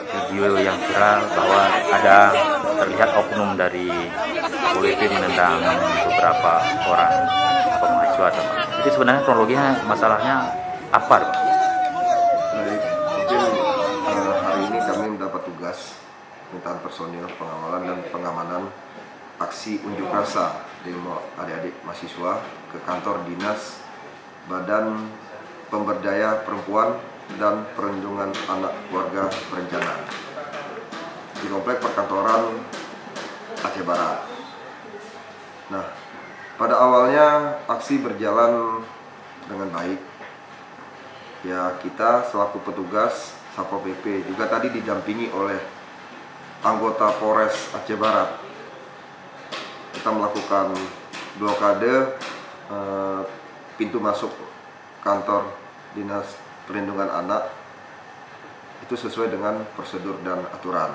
video yang viral bahwa ada terlihat oknum dari POP menendang beberapa orang mahasiswa, Pak. Jadi sebenarnya kronologinya masalahnya apa, Pak? Baik, mungkin hari ini kami mendapat tugas permintaan personil pengawalan dan pengamanan aksi unjuk rasa demo adik-adik mahasiswa ke kantor dinas Badan Pemberdaya Perempuan dan Perlindungan Anak Keluarga Berencana di komplek perkantoran Aceh Barat. Nah, pada awalnya aksi berjalan dengan baik. Ya, kita selaku petugas Satpol PP juga tadi didampingi oleh anggota Polres Aceh Barat. Kita melakukan blokade pintu masuk kantor Dinas Perlindungan Anak itu sesuai dengan prosedur dan aturan,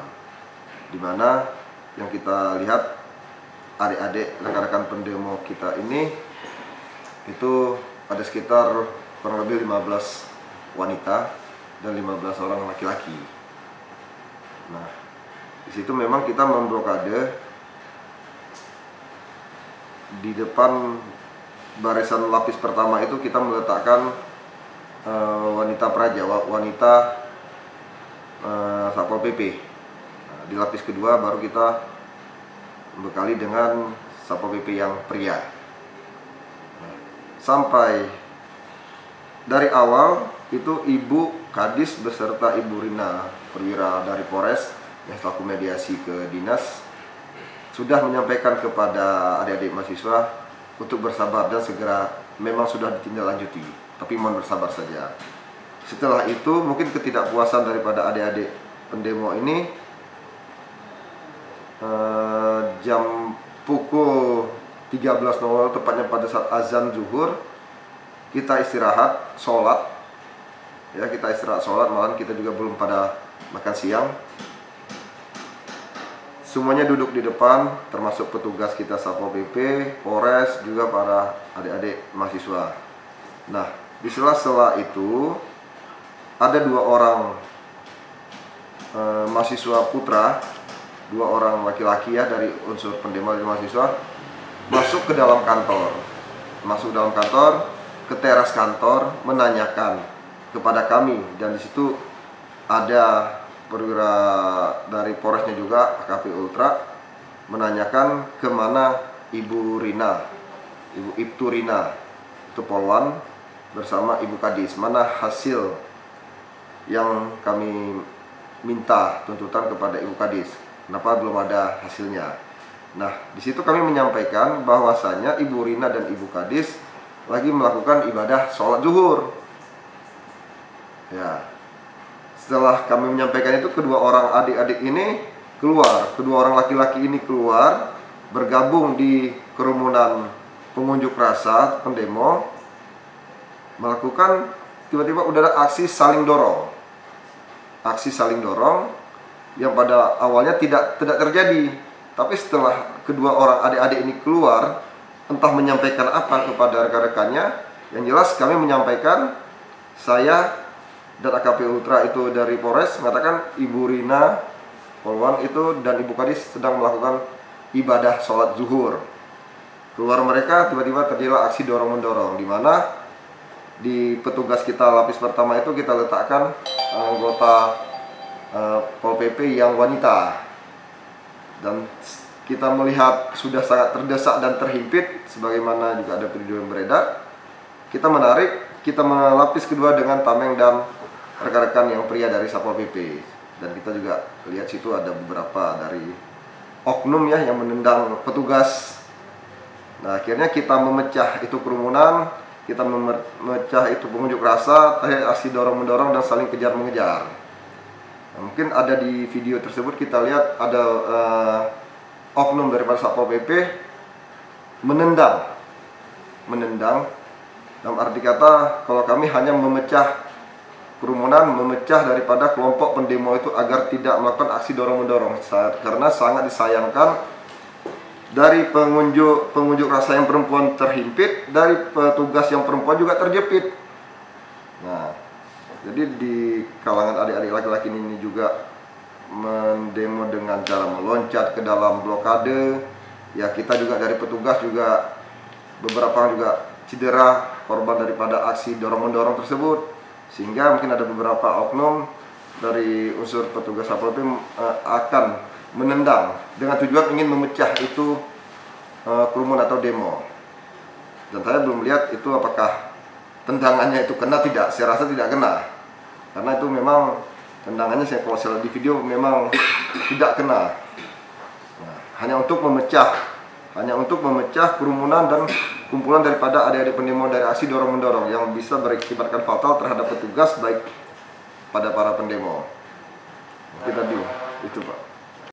di mana yang kita lihat adik-adik rekan-rekan pendemo kita ini itu ada sekitar kurang lebih 15 wanita dan 15 orang laki-laki. Nah, di situ memang kita memblokade di depan barisan lapis pertama itu kita meletakkan wanita praja, wanita Satpol PP. Nah, di lapis kedua baru kita membekali dengan Satpol PP yang pria. Nah, sampai dari awal itu Ibu Kadis beserta Ibu Rina, perwira dari Polres yang selaku mediasi ke dinas, sudah menyampaikan kepada adik-adik mahasiswa untuk bersabar dan segera, memang sudah ditindaklanjuti, tapi mohon bersabar saja. Setelah itu mungkin ketidakpuasan daripada adik-adik pendemo ini, jam pukul 13.00 tepatnya pada saat azan zuhur, kita istirahat sholat. Ya, kita istirahat sholat, malam kita juga belum pada makan siang. Semuanya duduk di depan, termasuk petugas kita Satpol PP, Polres, juga para adik-adik mahasiswa. Nah, di sela-sela itu ada 2 orang mahasiswa putra, 2 orang laki-laki ya dari unsur pendemo dari mahasiswa, masuk ke dalam kantor, ke teras kantor, menanyakan kepada kami, dan di situ ada perwira dari Polresnya juga, AKP Ultra, menanyakan kemana Ibu Rina, Ibu Ibtu Rina, itu Polwan, bersama Ibu Kadis, mana hasil yang kami minta tuntutan kepada Ibu Kadis, kenapa belum ada hasilnya. Nah, di situ kami menyampaikan bahwasanya Ibu Rina dan Ibu Kadis lagi melakukan ibadah sholat zuhur. Ya, setelah kami menyampaikan itu, kedua orang adik-adik ini keluar, kedua orang laki-laki ini keluar, bergabung di kerumunan pengunjuk rasa pendemo, melakukan tiba-tiba udah ada aksi saling dorong. Aksi saling dorong yang pada awalnya tidak terjadi, tapi setelah kedua orang adik-adik ini keluar, entah menyampaikan apa kepada rekan-rekannya, yang jelas kami menyampaikan, saya dan AKP Ultra itu dari Polres mengatakan Ibu Rina Polwan itu dan Ibu Kadis sedang melakukan ibadah sholat zuhur. Keluar mereka, tiba-tiba terjadi aksi dorong-mendorong, di mana di petugas kita lapis pertama itu kita letakkan anggota Pol PP yang wanita, dan kita melihat sudah sangat terdesak dan terhimpit, sebagaimana juga ada video yang beredar. Kita menarik, kita melapis kedua dengan tameng dan rekan-rekan yang pria dari Satpol PP, dan kita juga lihat situ ada beberapa dari oknum ya yang menendang petugas. Nah, akhirnya kita memecah itu kerumunan, kita memecah itu pengunjuk rasa, aksi dorong-mendorong dan saling kejar-mengejar. Nah, mungkin ada di video tersebut kita lihat ada oknum daripada Satpol PP menendang dalam arti kata, kalau kami hanya memecah kerumunan, memecah daripada kelompok pendemo itu agar tidak melakukan aksi dorong-mendorong, karena sangat disayangkan dari pengunjuk rasa yang perempuan terhimpit, dari petugas yang perempuan juga terjepit. Nah, jadi di kalangan adik-adik laki-laki ini juga mendemo dengan cara meloncat ke dalam blokade. Ya, kita juga dari petugas juga beberapa juga cedera korban daripada aksi dorong-mendorong tersebut, sehingga mungkin ada beberapa oknum dari unsur petugas Satpol PP akan menendang dengan tujuan ingin memecah itu kerumunan atau demo. Dan saya belum lihat itu apakah tendangannya itu kena, tidak. Saya rasa tidak kena, karena itu memang tendangannya, saya kalau saya lihat di video memang tidak kena. Nah, hanya untuk memecah kerumunan dan kumpulan daripada adik-adik pendemo dari aksi dorong-mendorong yang bisa berakibatkan fatal terhadap petugas baik pada para pendemo. Kita dulu itu, Pak.